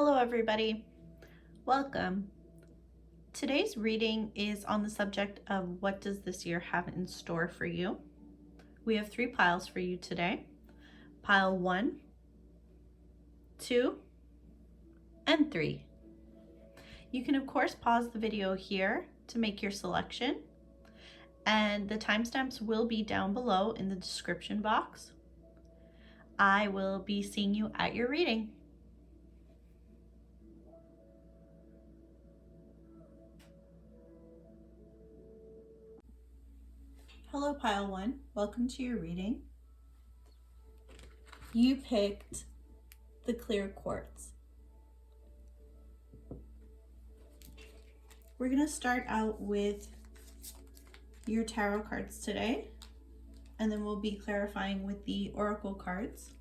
Hello everybody, welcome. Today's reading is on the subject of what does this year have in store for you. We have 3 piles for you today. Pile 1, 2, and 3. You can of course pause the video here to make your selection, and the timestamps will be down below in the description box. I will be seeing you at your reading. Hello pile 1, welcome to your reading. You picked the clear quartz. We're going to start out with your tarot cards today, and then we'll be clarifying with the oracle cards.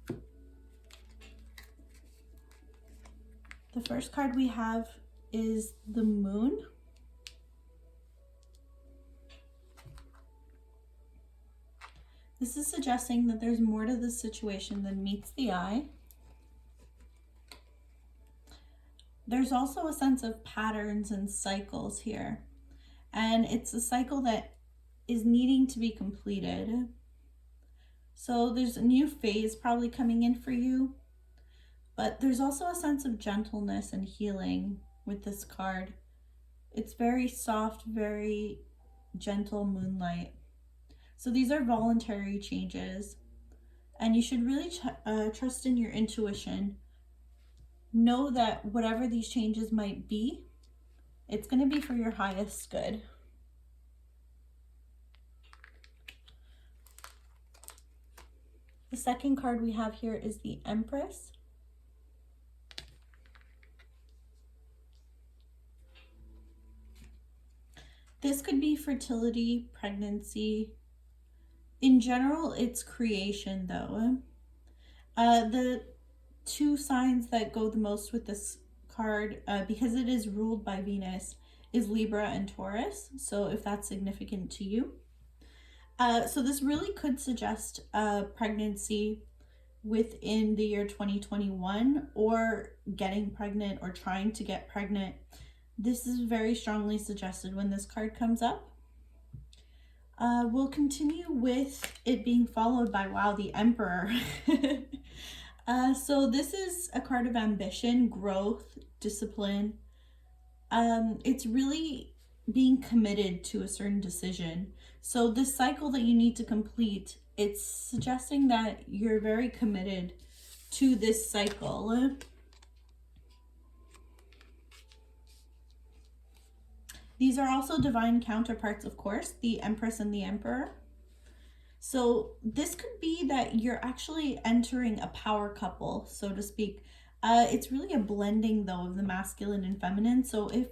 The first card we have is the moon. This is suggesting that there's more to this situation than meets the eye. There's also a sense of patterns and cycles here, and it's a cycle that is needing to be completed. So there's a new phase probably coming in for you, but there's also a sense of gentleness and healing with this card. It's very soft, very gentle moonlight. So these are voluntary changes, and you should really trust in your intuition. Know that whatever these changes might be, it's going to be for your highest good. The second card we have here is the Empress. This could be fertility, pregnancy. In general, it's creation though. The 2 signs that go the most with this card, because it is ruled by Venus, is Libra and Taurus. So if that's significant to you. So this really could suggest a pregnancy within the year 2021, or getting pregnant or trying to get pregnant. This is very strongly suggested when this card comes up. We'll continue with it being followed by, wow, the Emperor. So this is a card of ambition, growth, discipline. It's really being committed to a certain decision. So this cycle that you need to complete, it's suggesting that you're very committed to this cycle. These are also divine counterparts, of course, the Empress and the Emperor. So this could be that you're actually entering a power couple, so to speak. It's really a blending, though, of the masculine and feminine. So if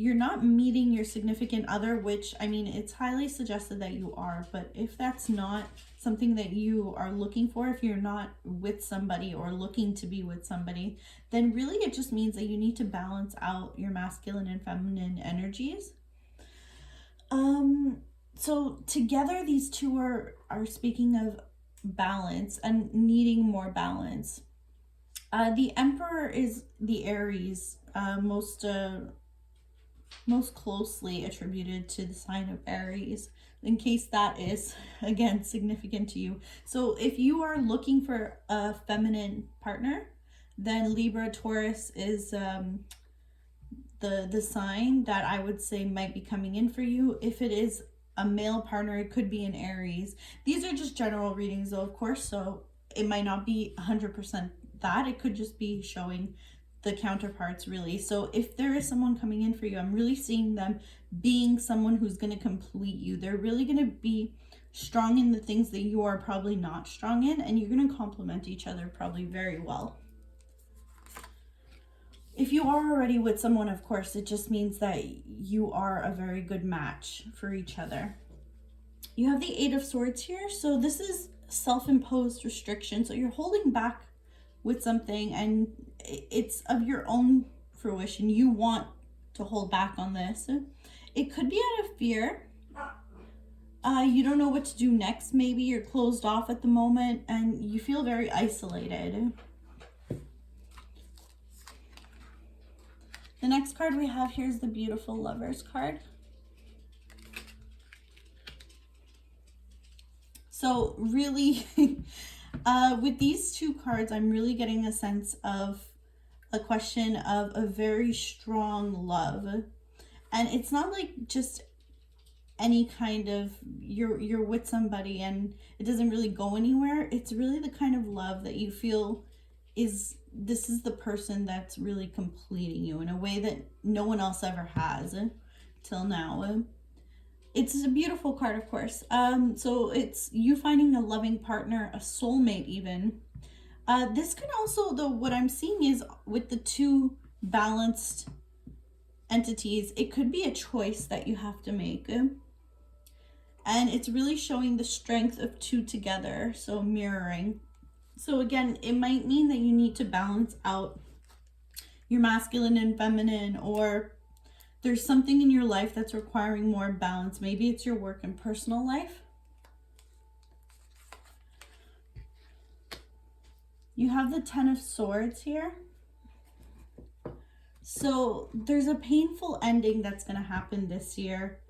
you're not meeting your significant other, which, I mean, it's highly suggested that you are, but if that's not something that you are looking for, if you're not with somebody or looking to be with somebody, then really it just means that you need to balance out your masculine and feminine energies. So together these two are speaking of balance and needing more balance. The Emperor is the Aries, most closely attributed to the sign of Aries, in case that is, again, significant to you. So if you are looking for a feminine partner, then Libra, Taurus is the sign that I would say might be coming in for you. If it is a male partner, it could be an Aries. These are just general readings though, of course, so it might not be 100% that. It could just be showing the counterparts, really. So if there is someone coming in for you, I'm really seeing them being someone who's going to complete you. They're really going to be strong in the things that you are probably not strong in, and you're going to complement each other probably very well. If you are already with someone, of course, it just means that you are a very good match for each other. You have the 8 of Swords here. So this is self-imposed restriction. So you're holding back with something, and it's of your own fruition. You want to hold back on this. It could be out of fear. You don't know what to do next. Maybe you're closed off at the moment and you feel very isolated. The next card we have here is the beautiful Lovers card. So really, with these two cards, I'm really getting a sense of a question of a very strong love. And it's not like just any kind of you're with somebody and it doesn't really go anywhere. It's really the kind of love that you feel this is the person that's really completing you in a way that no one else ever has till now. It's a beautiful card, of course. So it's you finding a loving partner, a soulmate even. This can also, though, what I'm seeing is with the two balanced entities, it could be a choice that you have to make. And it's really showing the strength of two together, so mirroring. So again, it might mean that you need to balance out your masculine and feminine, or there's something in your life that's requiring more balance. Maybe it's your work and personal life. You have the Ten of Swords here. So there's a painful ending that's going to happen this year.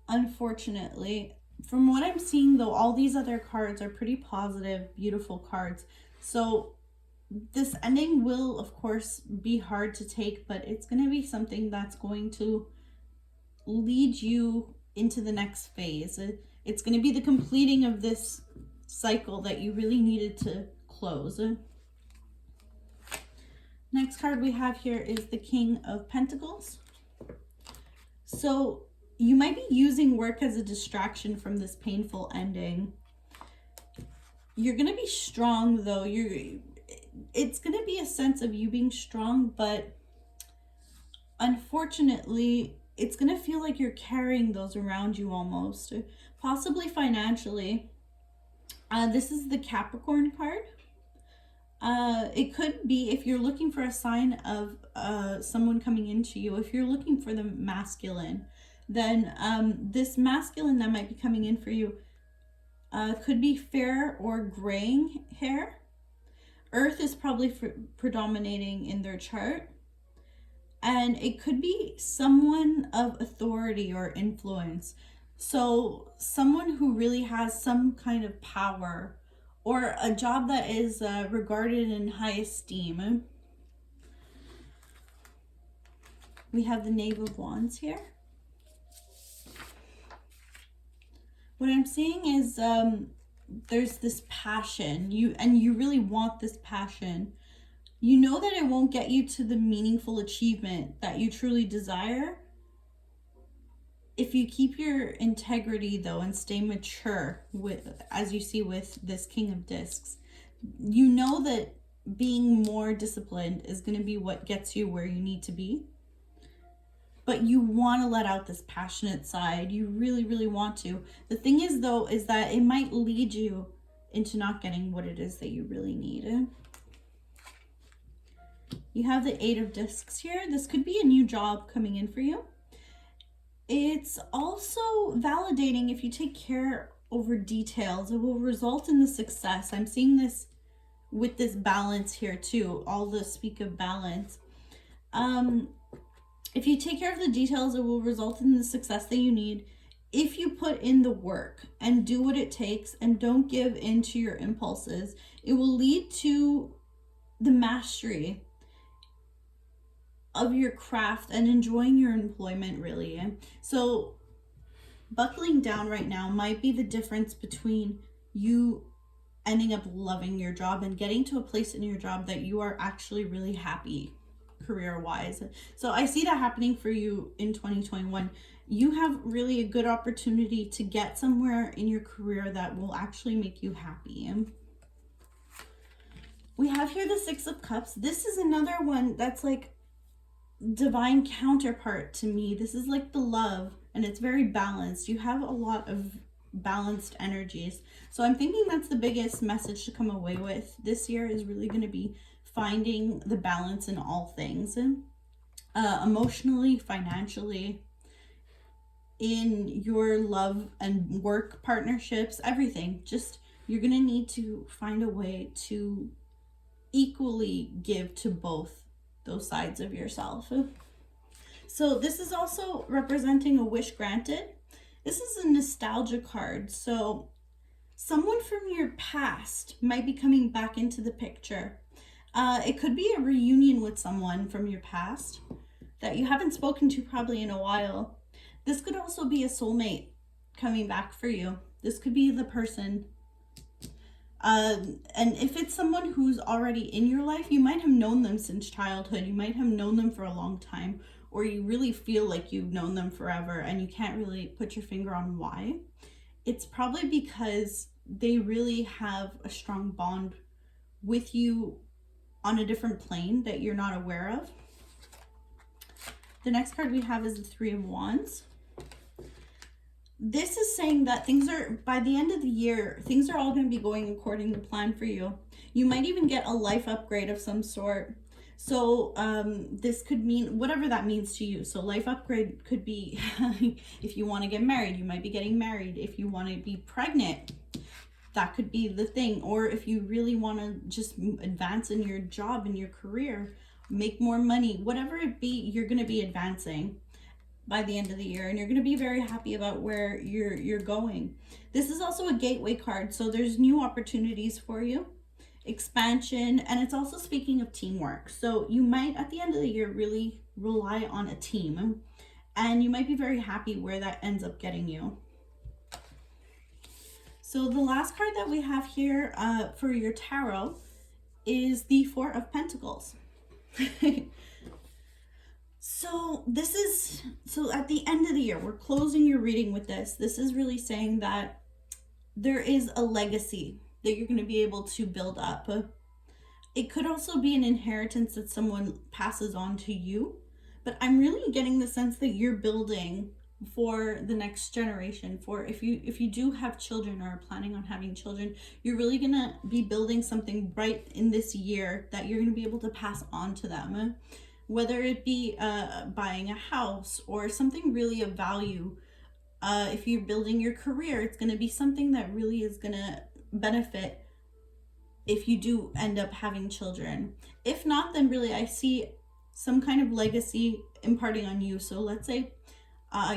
Unfortunately, from what I'm seeing though, all these other cards are pretty positive, beautiful cards. So this ending will, of course, be hard to take, but it's going to be something that's going to lead you into the next phase. It's going to be the completing of this cycle that you really needed to close. Next card we have here is the King of Pentacles. So you might be using work as a distraction from this painful ending. You're going to be strong though. It's going to be a sense of you being strong, but unfortunately, it's going to feel like you're carrying those around you almost, possibly financially. This is the Capricorn card. It could be if you're looking for a sign of someone coming into you, if you're looking for the masculine, then this masculine that might be coming in for you could be fair or graying hair. Earth is probably predominating in their chart. And it could be someone of authority or influence. So someone who really has some kind of power or a job that is regarded in high esteem. We have the Knave of Wands here. What I'm seeing is there's this passion. You really want this passion. You know that it won't get you to the meaningful achievement that you truly desire. If you keep your integrity though and stay mature, with, as you see with this King of Discs, you know that being more disciplined is going to be what gets you where you need to be. But you want to let out this passionate side. You really, really want to. The thing is though, is that it might lead you into not getting what it is that you really need. You have the Eight of Discs here. This could be a new job coming in for you. It's also validating if you take care over details. It will result in the success. I'm seeing this with this balance here too. All the speak of balance. If you take care of the details, it will result in the success that you need. If you put in the work and do what it takes and don't give in to your impulses, it will lead to the mastery of your craft and enjoying your employment, really. So buckling down right now might be the difference between you ending up loving your job and getting to a place in your job that you are actually really happy career-wise. So I see that happening for you in 2021. You have really a good opportunity to get somewhere in your career that will actually make you happy. We have here the Six of Cups. This is another one that's like divine counterpart to me. This is like the love, and it's very balanced. You have a lot of balanced energies. So I'm thinking that's the biggest message to come away with this year, is really going to be finding the balance in all things, emotionally, financially, in your love and work partnerships, everything. Just, you're going to need to find a way to equally give to both those sides of yourself. So this is also representing a wish granted. This is a nostalgia card. So someone from your past might be coming back into the picture. It could be a reunion with someone from your past that you haven't spoken to probably in a while. This could also be a soulmate coming back for you. This could be the person. And if it's someone who's already in your life, you might have known them since childhood. You might have known them for a long time, or you really feel like you've known them forever and you can't really put your finger on why. It's probably because they really have a strong bond with you on a different plane that you're not aware of. The next card we have is the Three of Wands. This is saying that things are, by the end of the year, things are all going to be going according to plan for you. You might even get a life upgrade of some sort. So this could mean whatever that means to you. So life upgrade could be if you want to get married, you might be getting married. If you want to be pregnant, that could be the thing. Or if you really want to just advance in your job, in your career, make more money, whatever it be, you're going to be advancing by the end of the year, and you're going to be very happy about where you're going. This is also a gateway card, so there's new opportunities for you, expansion, and it's also speaking of teamwork. So you might at the end of the year really rely on a team, and you might be very happy where that ends up getting you. So the last card that we have here for your tarot is the Four of Pentacles. So at the end of the year, we're closing your reading with this. This is really saying that there is a legacy that you're going to be able to build up. It could also be an inheritance that someone passes on to you, but I'm really getting the sense that you're building for the next generation. For if you do have children or are planning on having children, you're really going to be building something right in this year that you're going to be able to pass on to them. Whether it be buying a house or something really of value. If you're building your career, it's going to be something that really is going to benefit if you do end up having children. If not, then really I see some kind of legacy imparting on you. So let's say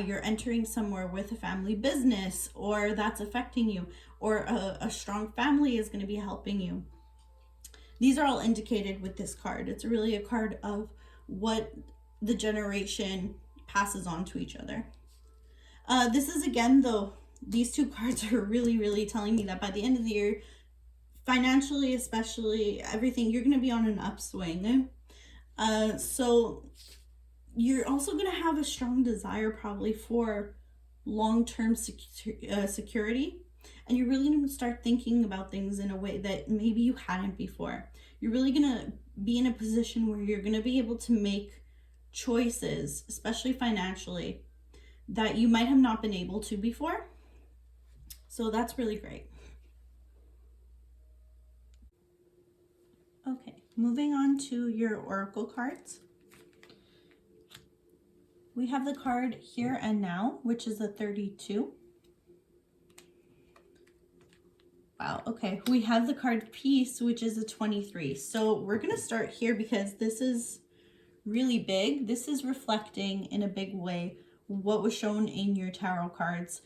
you're entering somewhere with a family business, or that's affecting you, or a strong family is going to be helping you. These are all indicated with this card. It's really a card of what the generation passes on to each other. This is, again, though, these two cards are really, really telling me that by the end of the year, financially especially, everything, you're going to be on an upswing. So you're also going to have a strong desire probably for long-term security. And you're really going to start thinking about things in a way that maybe you hadn't before. You're really going to be in a position where you're going to be able to make choices, especially financially, that you might have not been able to before. So that's really great. Okay, moving on to your oracle cards. We have the card Here and Now, which is a 32. Wow, okay. We have the card Peace, which is a 23. So we're going to start here because this is really big. This is reflecting in a big way what was shown in your tarot cards.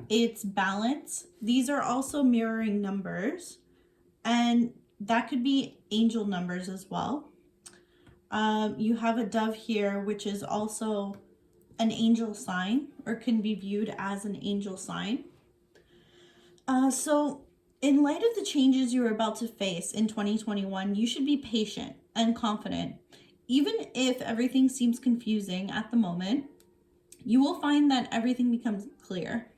It's balance. These are also mirroring numbers, and that could be angel numbers as well. You have a dove here, which is also an angel sign, or can be viewed as an angel sign. So in light of the changes you are about to face in 2021, you should be patient and confident. Even if everything seems confusing at the moment, you will find that everything becomes clear.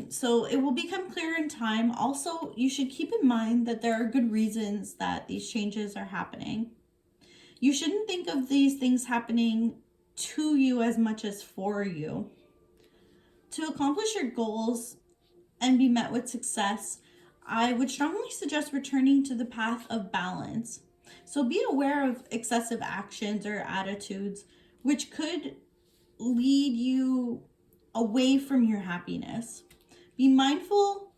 So it will become clear in time. Also, you should keep in mind that there are good reasons that these changes are happening. You shouldn't think of these things happening to you as much as for you. To accomplish your goals and be met with success, I would strongly suggest returning to the path of balance. So be aware of excessive actions or attitudes which could lead you away from your happiness. Be mindful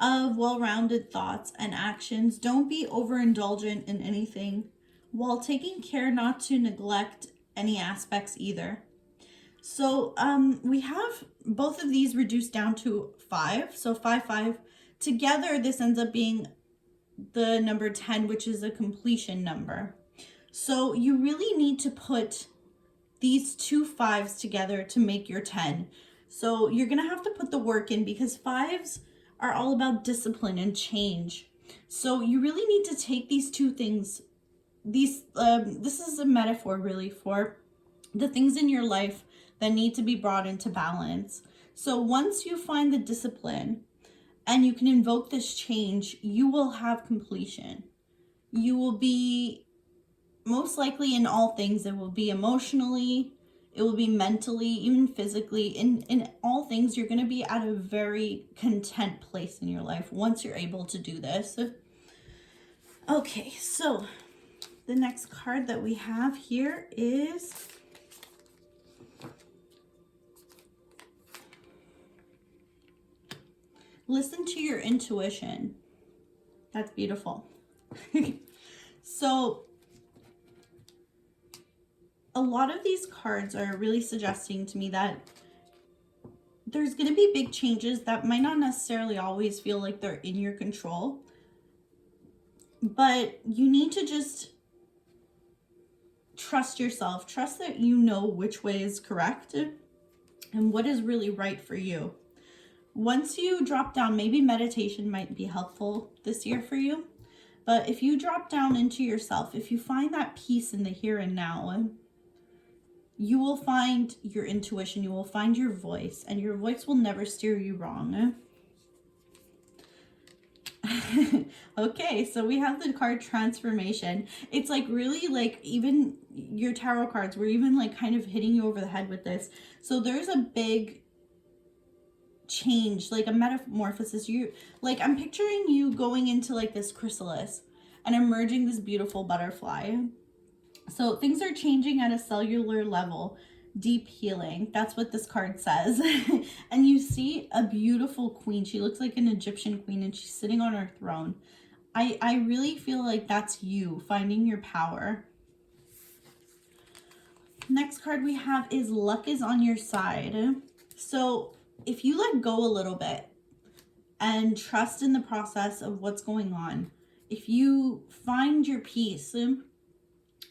of well-rounded thoughts and actions. Don't be overindulgent in anything while taking care not to neglect any aspects either. So we have both of these reduced down to 5. So 5, 5. Together, this ends up being the number 10, which is a completion number. So you really need to put these 2 5s together to make your 10. So you're going to have to put the work in, because 5s are all about discipline and change. So you really need to take these two things. This is a metaphor really for the things in your life that need to be brought into balance. So once you find the discipline and you can invoke this change, you will have completion. You will be, most likely in all things, it will be emotionally, it will be mentally, even physically. In all things, you're going to be at a very content place in your life once you're able to do this. Okay, so the next card that we have here is listen to your intuition. That's beautiful. So a lot of these cards are really suggesting to me that there's going to be big changes that might not necessarily always feel like they're in your control, but you need to just trust yourself. Trust that you know which way is correct and what is really right for you. Once you drop down, maybe meditation might be helpful this year for you, but if you drop down into yourself, if you find that peace in the here and now, you will find your intuition, you will find your voice, and your voice will never steer you wrong. Okay, so we have the card Transformation. It's like really like even your tarot cards were even like kind of hitting you over the head with this. So there's a big change, like a metamorphosis. You like, I'm picturing you going into like this chrysalis and emerging this beautiful butterfly. So things are changing at a cellular level. Deep healing, that's what this card says. And you see a beautiful queen. She looks like an Egyptian queen and she's sitting on her throne. I really feel like that's you finding your power. Next card we have is Luck is on your side. So if you let go a little bit and trust in the process of what's going on, if you find your peace in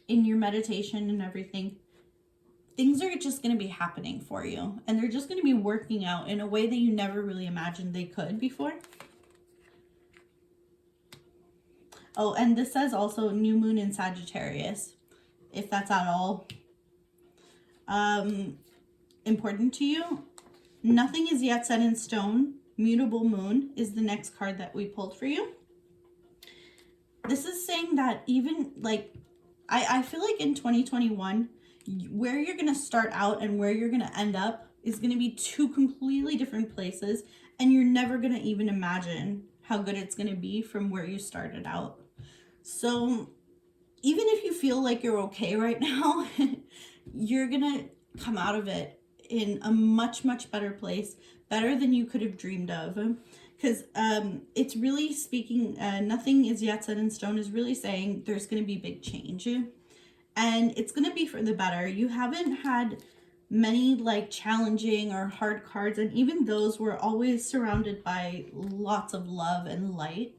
your meditation and everything, things are just going to be happening for you, and they're just going to be working out in a way that you never really imagined they could before. Oh, and this says also new moon in Sagittarius, if that's at all important to you. Nothing is yet set in stone. Mutable moon is the next card that we pulled for you. This is saying that even like, I feel like in 2021, where you're going to start out and where you're going to end up is going to be two completely different places, and you're never going to even imagine how good it's going to be from where you started out. So even if you feel like you're okay right now, you're going to come out of it in a much, much better place, better than you could have dreamed of. Because it's really speaking, nothing is yet set in stone is really saying there's going to be big change. And it's going to be for the better. You haven't had many like challenging or hard cards, and even those were always surrounded by lots of love and light.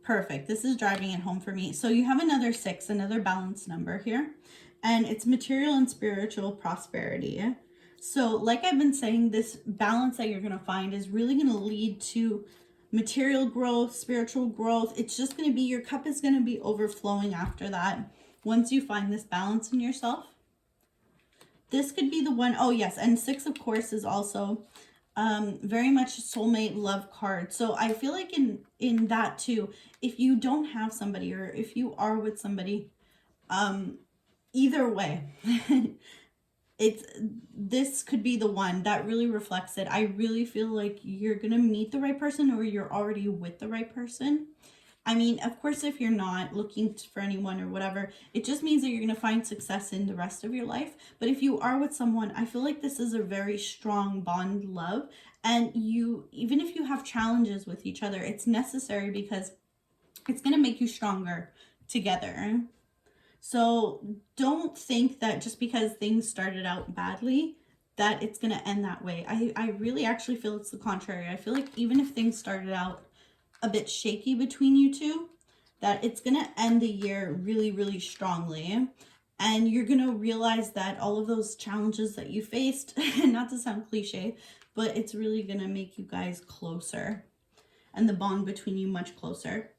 Perfect. This is driving it home for me. So you have another 6, another balanced number here, and it's material and spiritual prosperity. So like I've been saying, this balance that you're going to find is really going to lead to material growth, spiritual growth. It's just going to be, your cup is going to be overflowing after that once you find this balance in yourself. This could be the one. Oh yes, and 6 of course is also very much soulmate love card. So I feel like in that too, if you don't have somebody or if you are with somebody, either way, this could be the one that really reflects it. I really feel like you're gonna meet the right person, or you're already with the right person. I mean, of course, if you're not looking for anyone or whatever, it just means that you're going to find success in the rest of your life. But if you are with someone, I feel like this is a very strong bond love. And you, even if you have challenges with each other, it's necessary, because It's going to make you stronger together. So don't think that just because things started out badly, that it's going to end that way. I really actually feel it's the contrary. I feel like even if things started out a bit shaky between you two, that it's going to end the year really, really strongly. And you're going to realize that all of those challenges that you faced, not to sound cliche, but it's really going to make you guys closer and the bond between you much closer.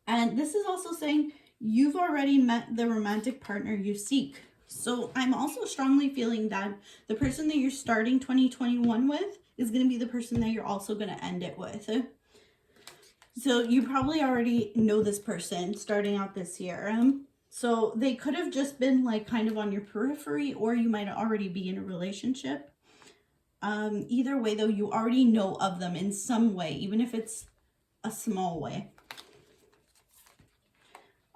And this is also saying you've already met the romantic partner you seek. So I'm also strongly feeling that the person that you're starting 2021 with is going to be the person that you're also going to end it with. So you probably already know this person starting out this year. So they could have just been like kind of on your periphery, or you might already be in a relationship. Either way though, you already know of them in some way, even if it's a small way.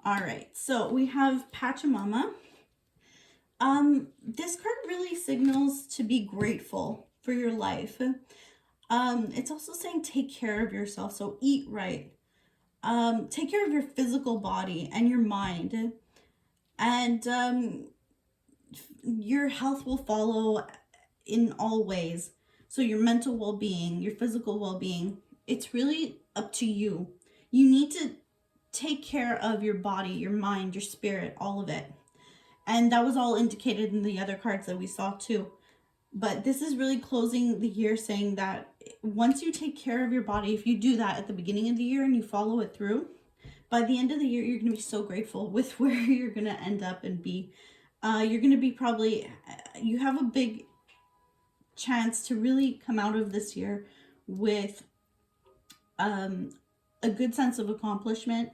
All right, so we have Pachamama. This card really signals to be grateful for your life. It's also saying take care of yourself, so eat right. Take care of your physical body and your mind. And your health will follow in all ways. So your mental well-being, your physical well-being, it's really up to you. You need to take care of your body, your mind, your spirit, all of it. And that was all indicated in the other cards that we saw too. But this is really closing the year saying that once you take care of your body, if you do that at the beginning of the year and you follow it through, by the end of the year, you're going to be so grateful with where you're going to end up and be. You're going to be probably, you have a big chance to really come out of this year with a good sense of accomplishment.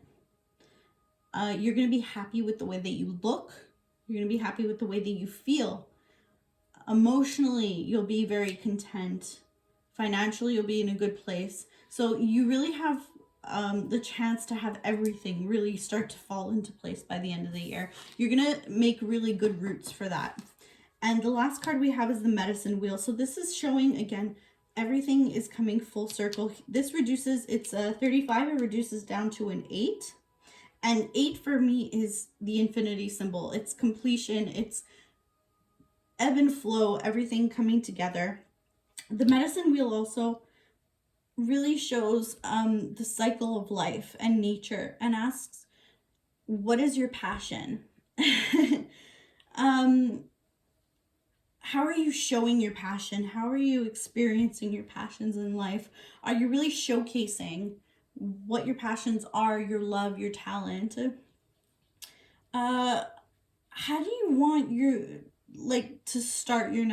You're going to be happy with the way that you look. You're going to be happy with the way that you feel. Emotionally, you'll be very content. Financially, you'll be in a good place. So you really have the chance to have everything really start to fall into place by the end of the year. You're going to make really good roots for that. And the last card we have is the Medicine Wheel. So this is showing, again, everything is coming full circle. This reduces, it's a 35, it reduces down to an 8. And 8 for me is the infinity symbol. It's completion, it's ebb and flow, everything coming together. The Medicine Wheel also really shows the cycle of life and nature and asks, what is your passion? How are you showing your passion? How are you experiencing your passions in life? Are you really showcasing what your passions are, your love, your talent? How do you want your, like, to start your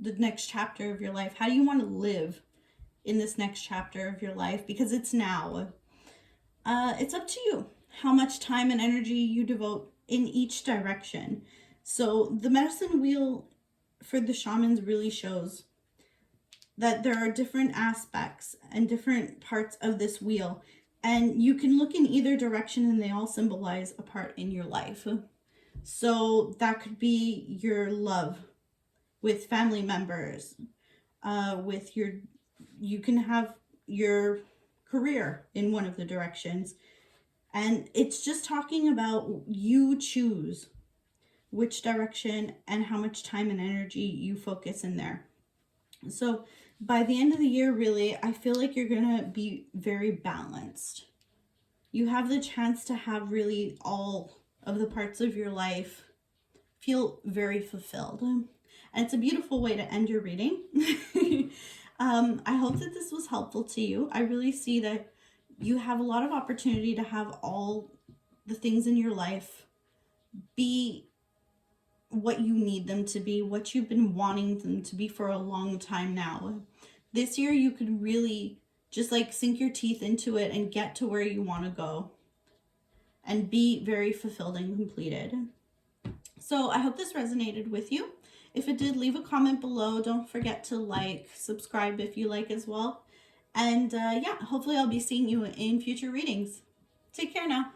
the next chapter of your life? How do you want to live in this next chapter of your life? Because it's now. It's up to you how much time and energy you devote in each direction. So the Medicine Wheel for the shamans really shows that there are different aspects and different parts of this wheel, and you can look in either direction and they all symbolize a part in your life. So that could be your love with family members, with you can have your career in one of the directions. And it's just talking about you choose which direction and how much time and energy you focus in there. So by the end of the year, really, I feel like you're going to be very balanced. You have the chance to have really all of the parts of your life feel very fulfilled. And it's a beautiful way to end your reading. I hope that this was helpful to you. I really see that you have a lot of opportunity to have all the things in your life be what you need them to be, what you've been wanting them to be for a long time now. This year you could really just like sink your teeth into it and get to where you want to go and be very fulfilled and completed. So I hope this resonated with you. If it did, leave a comment below. Don't forget to like, subscribe if you like as well. And yeah, hopefully I'll be seeing you in future readings. Take care now.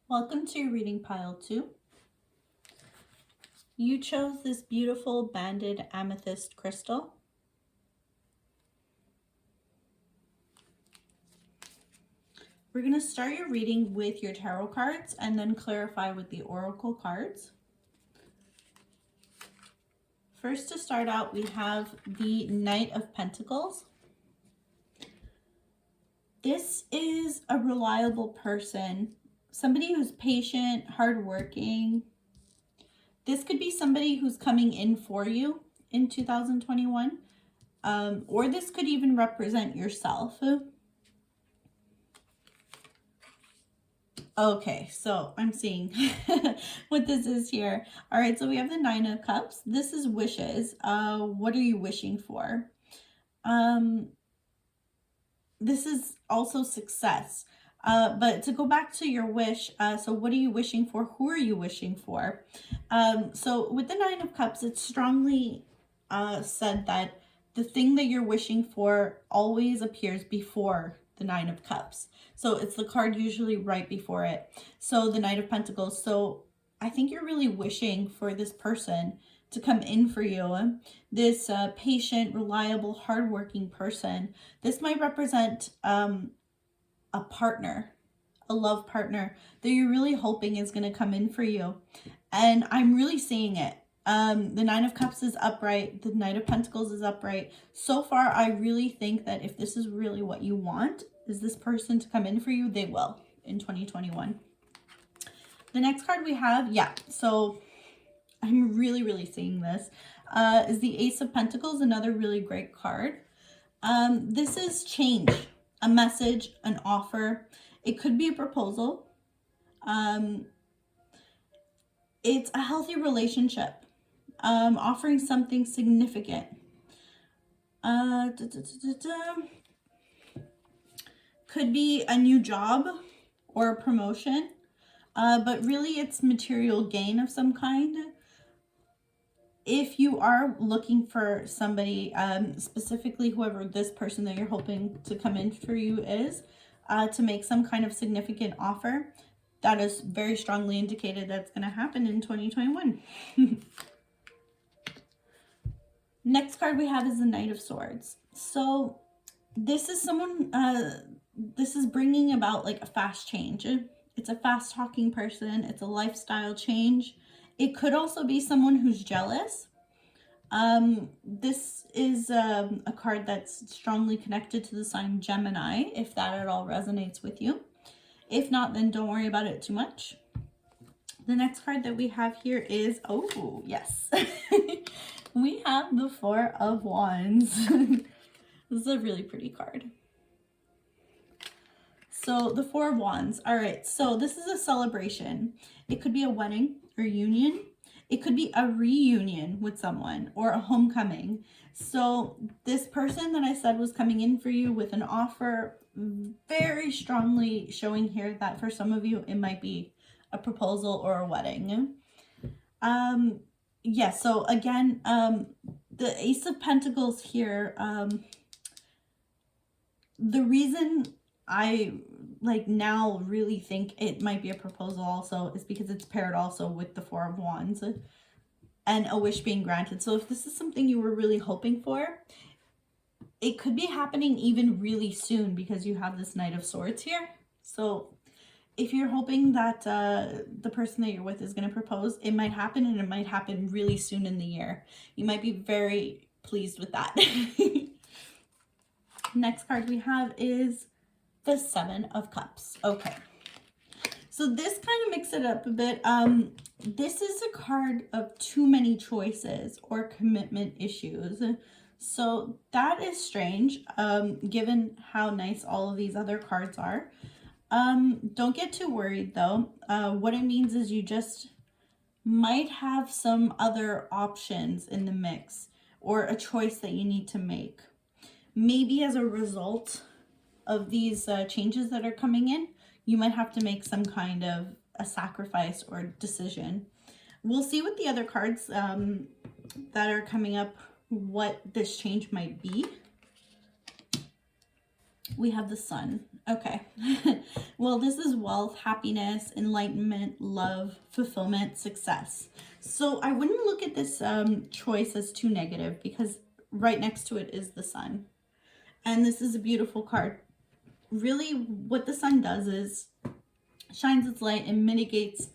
Welcome to reading pile 2. You chose this beautiful banded amethyst crystal. We're going to start your reading with your tarot cards and then clarify with the oracle cards. First, to start out, we have the Knight of Pentacles. This is a reliable person, somebody who's patient, hardworking. This could be somebody who's coming in for you in 2021, or this could even represent yourself. Okay, so I'm seeing what this is here. All right, so we have the Nine of Cups. This is wishes. What are you wishing for? This is also success. But to go back to your wish, so what are you wishing for? Who are you wishing for? So with the Nine of Cups, it's strongly said that the thing that you're wishing for always appears before the Nine of Cups. So it's the card usually right before it. So the Knight of Pentacles. So I think you're really wishing for this person to come in for you. This patient, reliable, hardworking person. This might represent a partner, a love partner that you're really hoping is going to come in for you. And I'm really seeing it. The Nine of Cups is upright. The Knight of Pentacles is upright. So far, I really think that if this is really what you want, is this person to come in for you, they will in 2021. The next card we have, so I'm really seeing this, is the Ace of Pentacles, another really great card. This is change, a message, an offer. It could be a proposal. It's a healthy relationship, offering something significant. Could be a new job or a promotion, but really it's material gain of some kind. If you are looking for somebody, specifically whoever this person that you're hoping to come in for you is, to make some kind of significant offer, that is very strongly indicated that's going to happen in 2021. Next card we have is the Knight of Swords. So this is someone, this is bringing about like a fast change. It's a fast talking person. It's a lifestyle change. It could also be someone who's jealous. This is a card that's strongly connected to the sign Gemini, if that at all resonates with you. If not, then don't worry about it too much. The next card that we have here is, oh, yes. We have the Four of Wands. This is a really pretty card. So the Four of Wands. All right, so this is a celebration. It could be a wedding or union. It could be a reunion with someone or a homecoming. So this person that I said was coming in for you with an offer, very strongly showing here that for some of you, it might be a proposal or a wedding. Yeah, so again, the Ace of Pentacles here, the reason I now really think it might be a proposal also is because it's paired also with the Four of Wands and a wish being granted. So if this is something you were really hoping for, it could be happening even really soon because you have this Knight of Swords here. So if you're hoping that the person that you're with is going to propose, it might happen, and it might happen really soon in the year. You might be very pleased with that. Next card we have is the Seven of Cups. Okay, so this kind of mixes it up a bit. This is a card of too many choices or commitment issues. So that is strange, given how nice all of these other cards are. Don't get too worried though. What it means is you just might have some other options in the mix or a choice that you need to make. Maybe as a result of these changes that are coming in, you might have to make some kind of a sacrifice or decision. We'll see with the other cards that are coming up what this change might be. We have the Sun. Okay. Well, this is wealth, happiness, enlightenment, love, fulfillment, success. So I wouldn't look at this choice as too negative because right next to it is the Sun. And this is a beautiful card. really what the sun does is shines its light and mitigates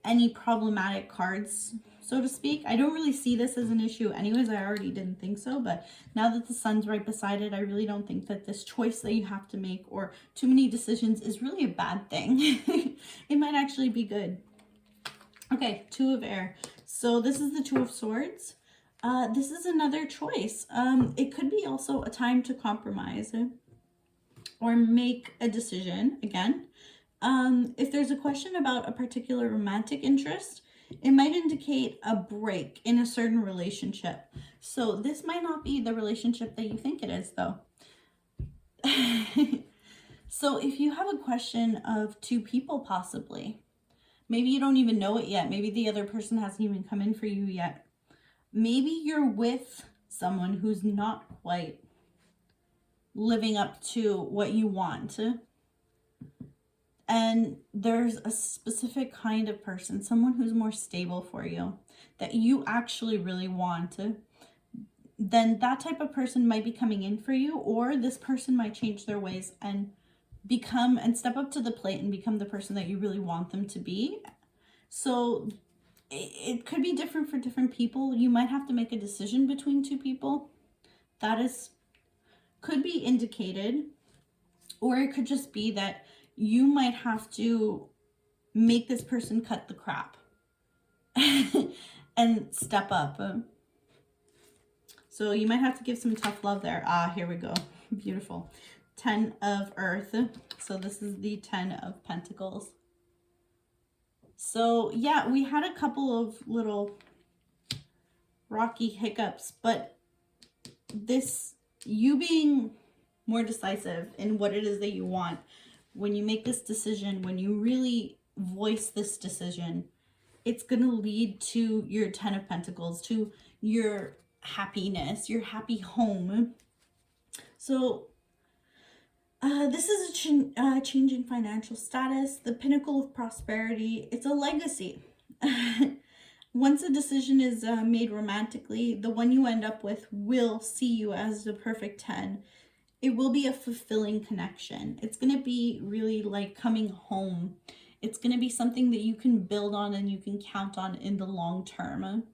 any problematic cards, so to speak. I don't really see this as an issue anyways. I already didn't think so, but now that the sun's right beside it, I really don't think that this choice that you have to make or too many decisions is really a bad thing. It might actually be good. Okay, Two of Air. So this is the Two of Swords. This is another choice. It could be also a time to compromise or make a decision again. If there's a question about a particular romantic interest, it might indicate a break in a certain relationship. So this might not be the relationship that you think it is, though. So if you have a question of two people, possibly, maybe you don't even know it yet. Maybe the other person hasn't even come in for you yet. Maybe you're with someone who's not quite living up to what you want. And there's a specific kind of person, someone who's more stable for you, that you actually really want. Then that type of person might be coming in for you, or this person might change their ways and step up to the plate and become the person that you really want them to be. So it could be different for different people. You might have to make a decision between two people. That could be indicated, or it could just be that you might have to make this person cut the crap and step up. So you might have to give some tough love there. Here we go. Beautiful. 10 of Earth. So this is the 10 of Pentacles. So yeah, we had a couple of little rocky hiccups, but you being more decisive in what it is that you want, when you make this decision, when you really voice this decision, it's going to lead to your 10 of Pentacles, to your happiness, your happy home. So this is a change in financial status, the pinnacle of prosperity. It's a legacy. Once a decision is made romantically, the one you end up with will see you as the perfect 10. It will be a fulfilling connection. It's going to be really like coming home. It's going to be something that you can build on and you can count on in the long term.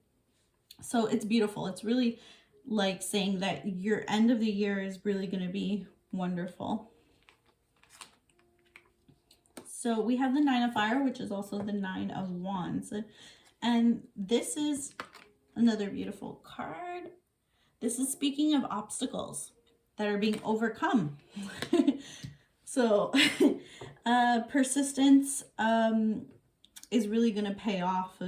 So it's beautiful. It's really like saying that your end of the year is really going to be wonderful. So we have the 9 of Fire, which is also the 9 of Wands. And this is another beautiful card. This is speaking of obstacles that are being overcome. So persistence is really going to pay off.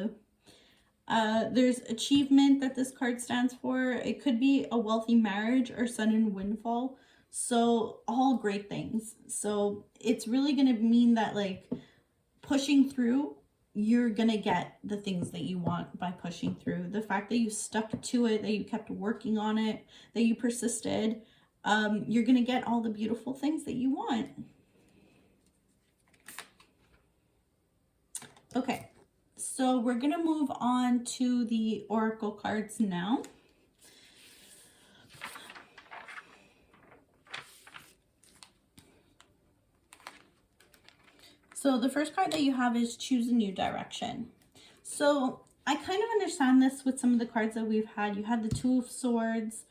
There's achievement that this card stands for. It could be a wealthy marriage or sudden windfall. So all great things. So it's really going to mean that like pushing through, you're going to get the things that you want by pushing through. The fact that you stuck to it, that you kept working on it, that you persisted, you're going to get all the beautiful things that you want. Okay, so we're going to move on to the Oracle cards now. So the first card that you have is Choose a New Direction. So I kind of understand this with some of the cards that we've had. You had the Two of Swords,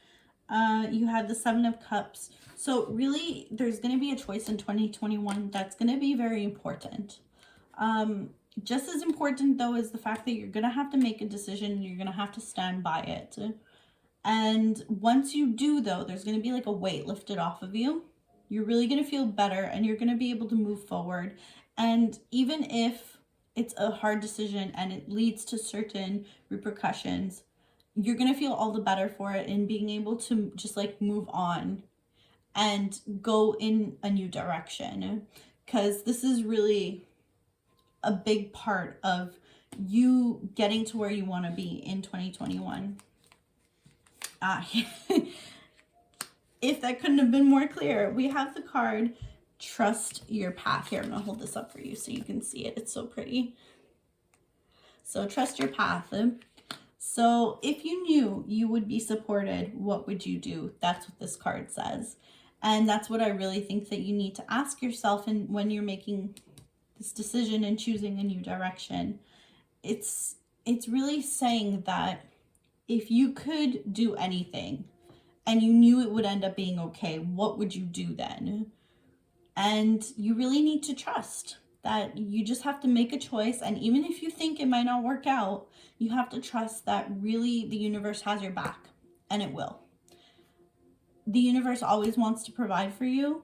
you had the 7 of Cups. So really, there's going to be a choice in 2021 that's going to be very important. Just as important, though, is the fact that you're going to have to make a decision and you're going to have to stand by it. And once you do, though, there's going to be like a weight lifted off of you. You're really going to feel better and you're going to be able to move forward. And even if it's a hard decision and it leads to certain repercussions, you're going to feel all the better for it and being able to just like move on and go in a new direction. Because this is really a big part of you getting to where you want to be in 2021. If that couldn't have been more clear, we have the card Trust Your Path. Here, I'm going to hold this up for you so you can see it. It's so pretty. So trust your path. So if you knew you would be supported, what would you do? That's what this card says. And that's what I really think that you need to ask yourself. And when you're making this decision and choosing a new direction, it's really saying that if you could do anything and you knew it would end up being okay, what would you do then? And you really need to trust that you just have to make a choice. And even if you think it might not work out, you have to trust that really the universe has your back, and it will. The universe always wants to provide for you.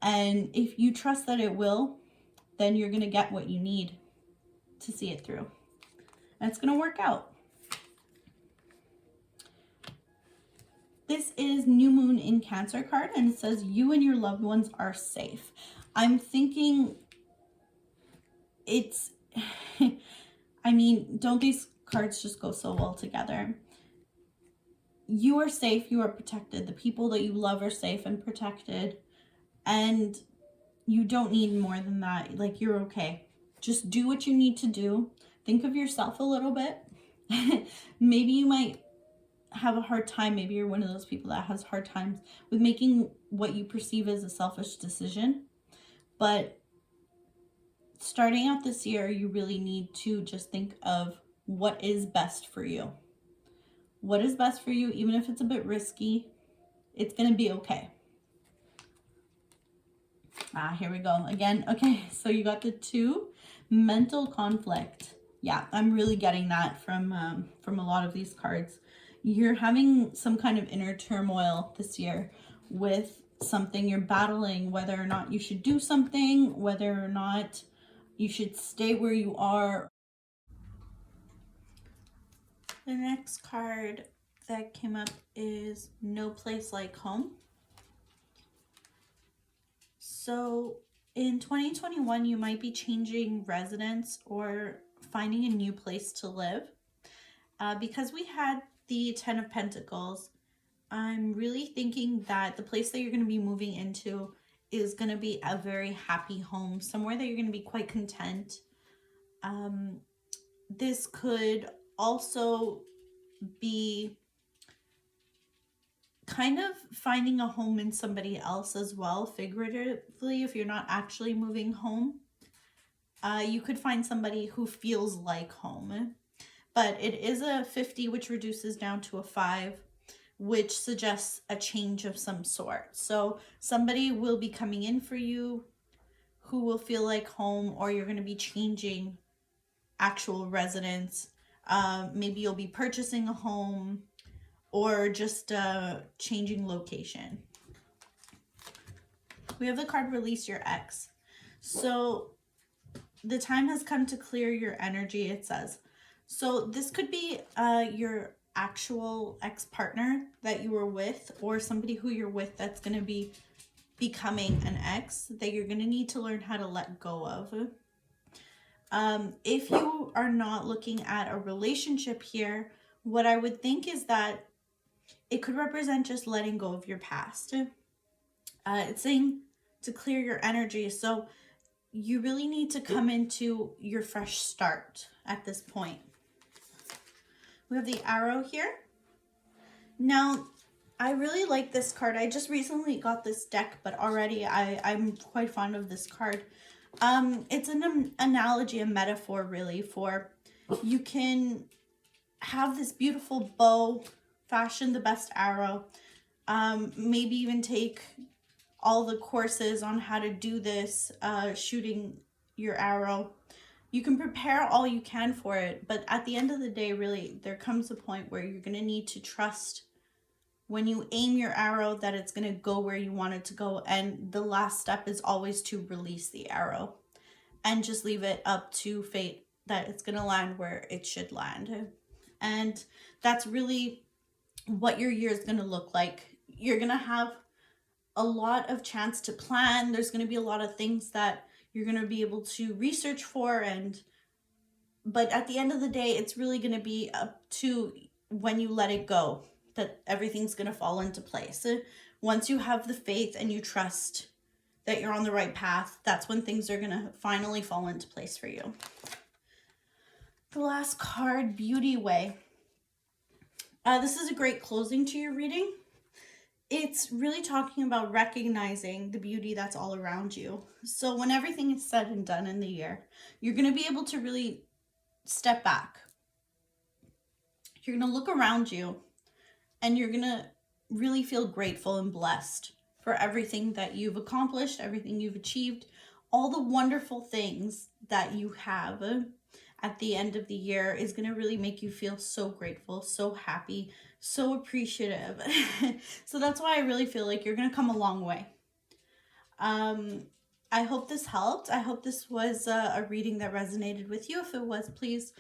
And if you trust that it will, then you're going to get what you need to see it through. And it's going to work out. This is New Moon in Cancer card, and it says you and your loved ones are safe. I'm thinking it's, I mean, don't these cards just go so well together? You are safe, you are protected. The people that you love are safe and protected, and you don't need more than that. Like, you're okay. Just do what you need to do. Think of yourself a little bit. Maybe you might have a hard time. Maybe you're one of those people that has hard times with making what you perceive as a selfish decision. But starting out this year, you really need to just think of what is best for you. What is best for you, even if it's a bit risky, it's going to be okay. Here we go again. Okay, so you got the 2, mental conflict. Yeah, I'm really getting that from a lot of these cards. You're having some kind of inner turmoil this year with something. You're battling whether or not you should do something, whether or not you should stay where you are. The next card that came up is No Place Like Home. So in 2021, you might be changing residence or finding a new place to live. Because we had the 10 of Pentacles, I'm really thinking that the place that you're going to be moving into is going to be a very happy home, somewhere that you're going to be quite content. This could also be kind of finding a home in somebody else as well, figuratively, if you're not actually moving home. You could find somebody who feels like home. But it is a 50, which reduces down to a 5, which suggests a change of some sort. So somebody will be coming in for you who will feel like home, or you're going to be changing actual residence. Maybe you'll be purchasing a home, or just changing location. We have the card Release Your Ex. So the time has come to clear your energy, it says. So this could be your actual ex-partner that you were with, or somebody who you're with that's going to be becoming an ex that you're going to need to learn how to let go of. If you are not looking at a relationship here, what I would think is that it could represent just letting go of your past. It's saying to clear your energy. So you really need to come into your fresh start at this point. We have the Arrow here. Now, I really like this card. I just recently got this deck, but already I'm quite fond of this card. It's an analogy, a metaphor really, for you can have this beautiful bow, fashion the best arrow, maybe even take all the courses on how to do this, shooting your arrow. You can prepare all you can for it, but at the end of the day, really, there comes a point where you're going to need to trust when you aim your arrow that it's going to go where you want it to go. And the last step is always to release the arrow and just leave it up to fate that it's going to land where it should land. And that's really what your year is going to look like. You're going to have a lot of chance to plan. There's going to be a lot of things that you're going to be able to research for, but at the end of the day, it's really going to be up to when you let it go that everything's going to fall into place. Once you have the faith and you trust that you're on the right path, that's when things are going to finally fall into place for you. The last card, Beauty Way. This is a great closing to your reading. it's really talking about recognizing the beauty that's all around you. So when everything is said and done in the year, you're going to be able to really step back. You're going to look around you and you're going to really feel grateful and blessed for everything that you've accomplished, everything you've achieved, all the wonderful things that you have at the end of the year is going to really make you feel so grateful, so happy, so appreciative. So that's why I really feel like you're going to come a long way. I hope this helped. I hope this was a reading that resonated with you. If it was, please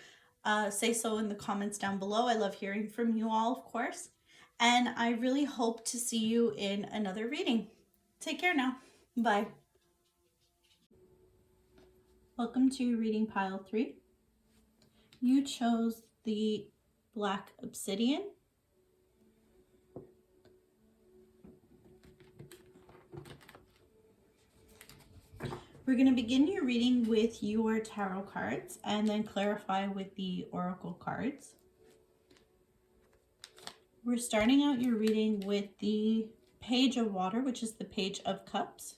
say so in the comments down below. I love hearing from you all, of course. And I really hope to see you in another reading. Take care now. Bye. Welcome to reading pile 3. You chose the black obsidian. We're going to begin your reading with your tarot cards and then clarify with the oracle cards. We're starting out your reading with the Page of Water, which is the Page of Cups.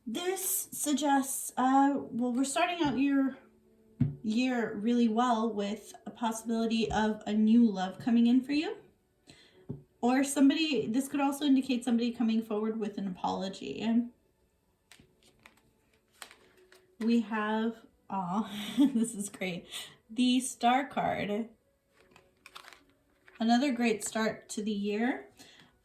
This suggests, well, we're starting out your year really well with a possibility of a new love coming in for you. Or somebody, this could also indicate somebody coming forward with an apology. We have, this is great, the Star card. Another great start to the year.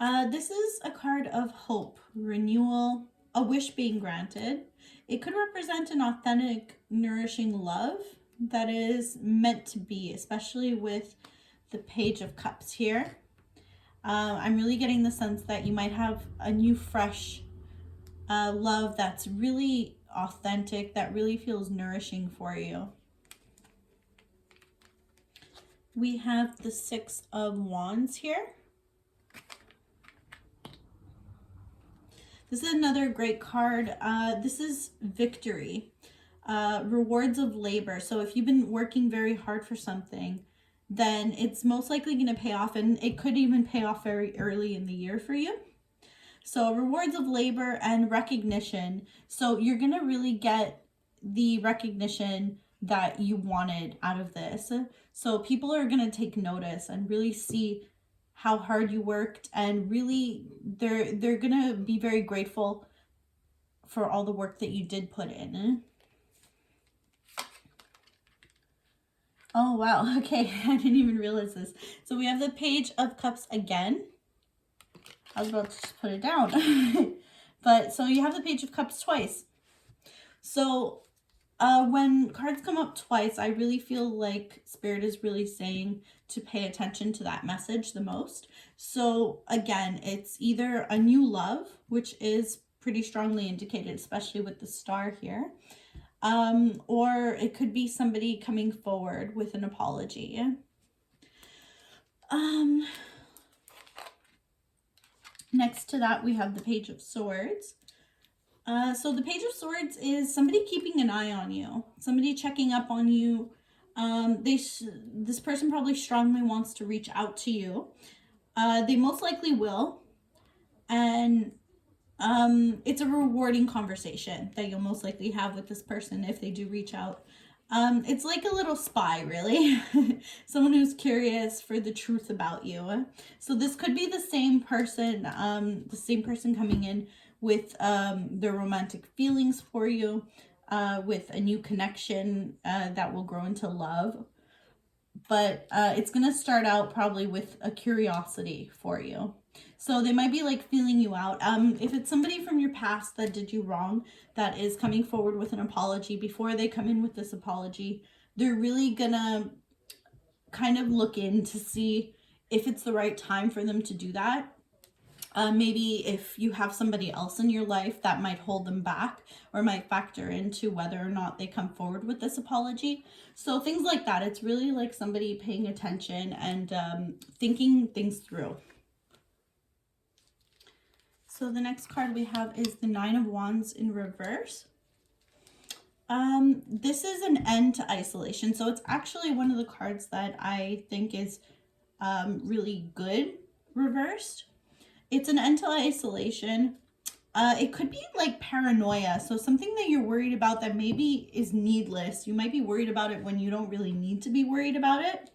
This is a card of hope, renewal, a wish being granted. It could represent an authentic, nourishing love that is meant to be, especially with the Page of Cups here. I'm really getting the sense that you might have a new, fresh love that's really authentic, that really feels nourishing for you. We have the Six of Wands here. This is another great card. This is victory, rewards of labor. So if you've been working very hard for something, then it's most likely going to pay off, and it could even pay off very early in the year for you. So rewards of labor and recognition. So you're going to really get the recognition that you wanted out of this. So people are going to take notice and really see how hard you worked, and really they're going to be very grateful for all the work that you did put in. Oh, wow. Okay, I didn't even realize this. So we have the Page of Cups again. I was about to just put it down. But so you have the Page of Cups twice. So when cards come up twice, I really feel like Spirit is really saying to pay attention to that message the most. So again, it's either a new love, which is pretty strongly indicated, especially with the star here. Or it could be somebody coming forward with an apology. Next to that, we have the Page of Swords. So the Page of Swords is somebody keeping an eye on you, somebody checking up on you. This person probably strongly wants to reach out to you. They most likely will. And it's a rewarding conversation that you'll most likely have with this person if they do reach out. It's like a little spy, really. Someone who's curious for the truth about you. So this could be the same person coming in with their romantic feelings for you, with a new connection that will grow into love. But it's going to start out probably with a curiosity for you. So they might be like feeling you out. If it's somebody from your past that did you wrong, that is coming forward with an apology, before they come in with this apology, they're really gonna kind of look in to see if it's the right time for them to do that. Maybe if you have somebody else in your life that might hold them back or might factor into whether or not they come forward with this apology. So things like that. It's really like somebody paying attention and thinking things through. So the next card we have is the Nine of Wands in reverse. This is an end to isolation. So it's actually one of the cards that I think is really good reversed. It's an mental isolation. It could be like paranoia. So something that you're worried about that maybe is needless. You might be worried about it when you don't really need to be worried about it.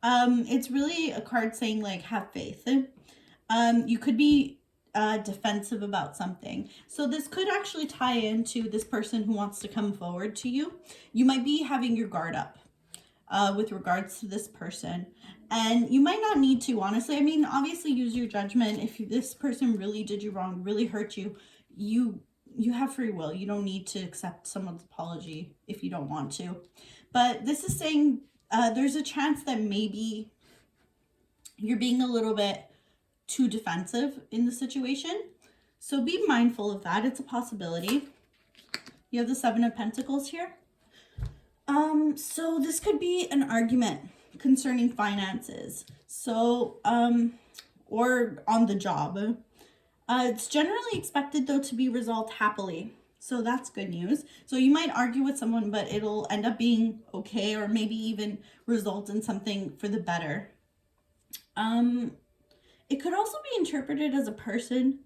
It's really a card saying like have faith. You could be defensive about something. So this could actually tie into this person who wants to come forward to you. You might be having your guard up with regards to this person. And you might not need to, honestly. I mean, obviously use your judgment. If this person really did you wrong, really hurt you, you have free will. You don't need to accept someone's apology if you don't want to. But this is saying there's a chance that maybe you're being a little bit too defensive in the situation. So be mindful of that. It's a possibility. You have the Seven of Pentacles here. So this could be an argument concerning finances. So, or on the job. It's generally expected though to be resolved happily. So that's good news. So you might argue with someone, but it'll end up being okay, or maybe even result in something for the better. It could also be interpreted as a person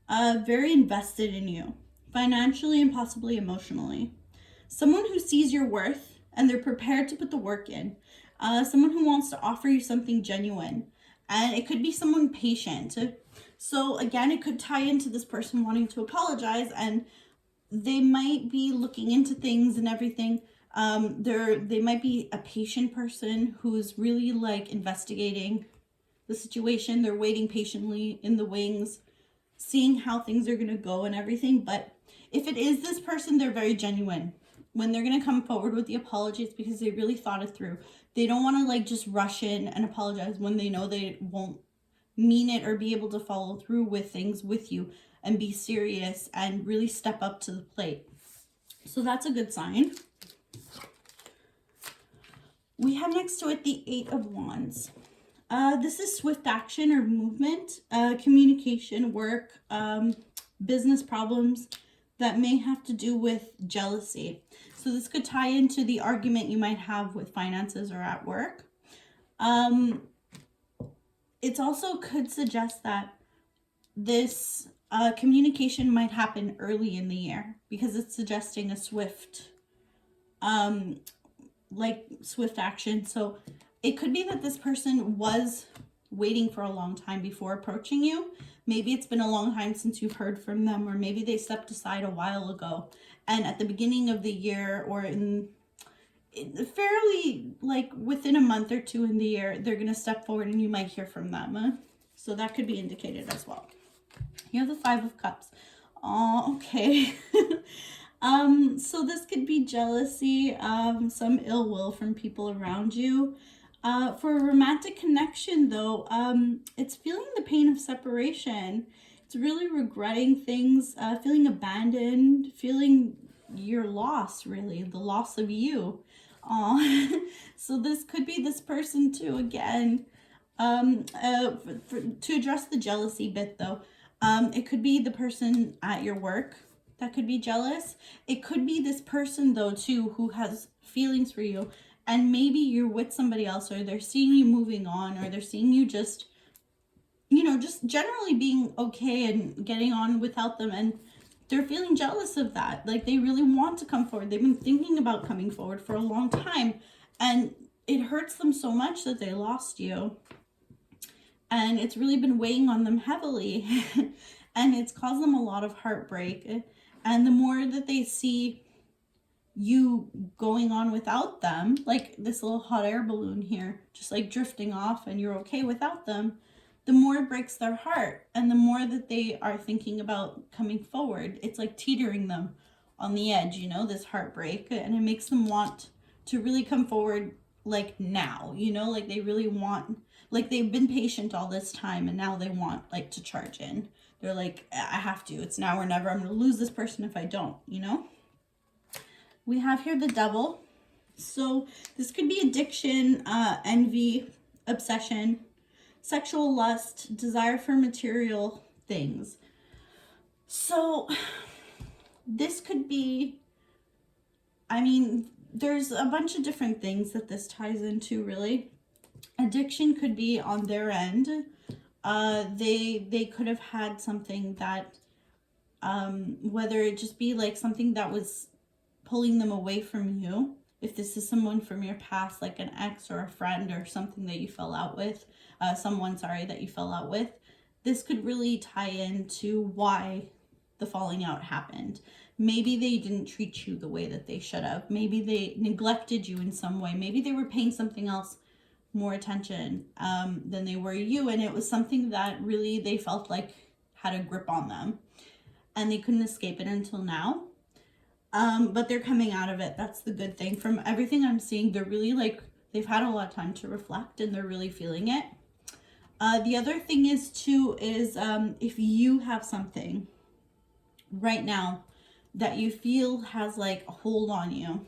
very invested in you, financially and possibly emotionally. Someone who sees your worth and they're prepared to put the work in. Someone who wants to offer you something genuine. And it could be someone patient. So again, it could tie into this person wanting to apologize, and they might be looking into things and everything. They might be a patient person who's really like investigating the situation. They're waiting patiently in the wings, seeing how things are going to go and everything. But if it is this person, they're very genuine. When they're going to come forward with the apology, it's because they really thought it through. They don't want to like just rush in and apologize when they know they won't mean it or be able to follow through with things with you and be serious and really step up to the plate. So that's a good sign. We have next to it the Eight of Wands. This is swift action or movement, communication, work, business problems that may have to do with jealousy. So this could tie into the argument you might have with finances or at work. It also could suggest that this communication might happen early in the year, because it's suggesting a swift action. So it could be that this person was waiting for a long time before approaching you. Maybe it's been a long time since you've heard from them, or maybe they stepped aside a while ago. And at the beginning of the year, or in fairly like within a month or two in the year, they're going to step forward and you might hear from them. So that could be indicated as well. You have the Five of Cups. Oh, okay. So this could be jealousy, some ill will from people around you. For a romantic connection, though, it's feeling the pain of separation. It's really regretting things, feeling abandoned, feeling your loss, really, the loss of you. So this could be this person too, again. To address the jealousy bit, though, it could be the person at your work that could be jealous. It could be this person, though, too, who has feelings for you. And maybe you're with somebody else, or they're seeing you moving on, or they're seeing you just, just generally being okay and getting on without them. And they're feeling jealous of that. Like they really want to come forward. They've been thinking about coming forward for a long time. And it hurts them so much that they lost you. And it's really been weighing on them heavily. And it's caused them a lot of heartbreak. And the more that they see you going on without them, like this little hot air balloon here, just like drifting off, and you're okay without them, the more it breaks their heart, and the more that they are thinking about coming forward. It's like teetering them on the edge, this heartbreak, and it makes them want to really come forward like now, like they really want, like they've been patient all this time, and now they want like to charge in. They're like, I have to, it's now or never. I'm gonna lose this person if I don't, We have here the Devil. So this could be addiction, envy, obsession, sexual lust, desire for material things. So this could be, there's a bunch of different things that this ties into, really. Addiction could be on their end. They could have had something that, whether it just be like something that was pulling them away from you. If this is someone from your past, like an ex or a friend or something that you fell out with, someone, sorry, that you fell out with, this could really tie into why the falling out happened. Maybe they didn't treat you the way that they should have. Maybe they neglected you in some way. Maybe they were paying something else more attention than they were you, and it was something that really they felt like had a grip on them, and they couldn't escape it until now. But they're coming out of it. That's the good thing. From everything I'm seeing, they're really like, they've had a lot of time to reflect and they're really feeling it. The other thing is too, is if you have something right now that you feel has like a hold on you,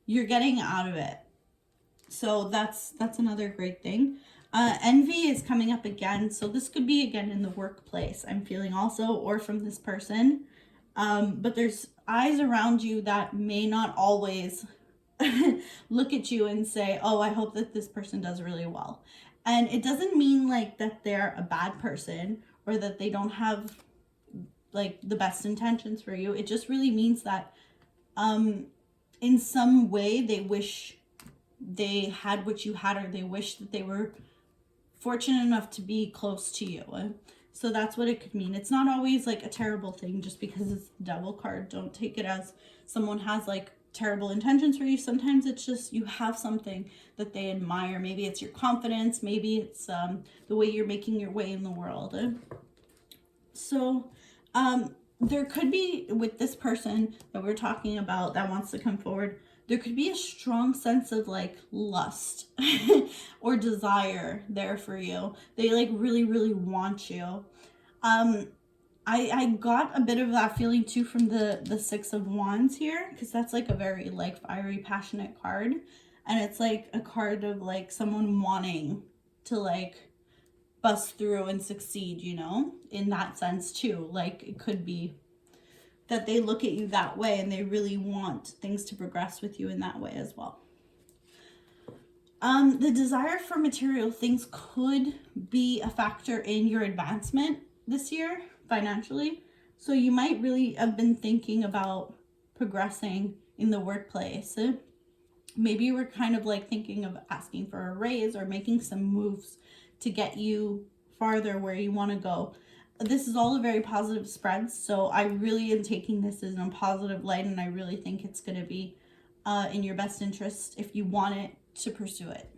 you're getting out of it. So that's another great thing. Envy is coming up again. So this could be again in the workplace, I'm feeling also, or from this person. But there's eyes around you that may not always look at you and say, oh, I hope that this person does really well. And it doesn't mean like that they're a bad person or that they don't have like the best intentions for you. It just really means that in some way they wish they had what you had, or they wish that they were fortunate enough to be close to you. So that's what it could mean. It's not always like a terrible thing just because it's the Devil card. Don't take it as someone has like terrible intentions for you. Sometimes it's just you have something that they admire. Maybe it's your confidence. Maybe it's the way you're making your way in the world. So there could be, with this person that we're talking about that wants to come forward, there could be a strong sense of like lust or desire there for you. They like really, really want you. I got a bit of that feeling too from the Six of Wands here, because that's like a very like fiery, passionate card. And it's like a card of like someone wanting to like bust through and succeed, you know, in that sense too. Like it could be that they look at you that way and they really want things to progress with you in that way as well. The desire for material things could be a factor in your advancement this year financially. So you might really have been thinking about progressing in the workplace. Maybe you were kind of like thinking of asking for a raise or making some moves to get you farther where you want to go. This is all a very positive spread, so I really am taking this as in a positive light, and I really think it's going to be in your best interest if you want it to pursue it.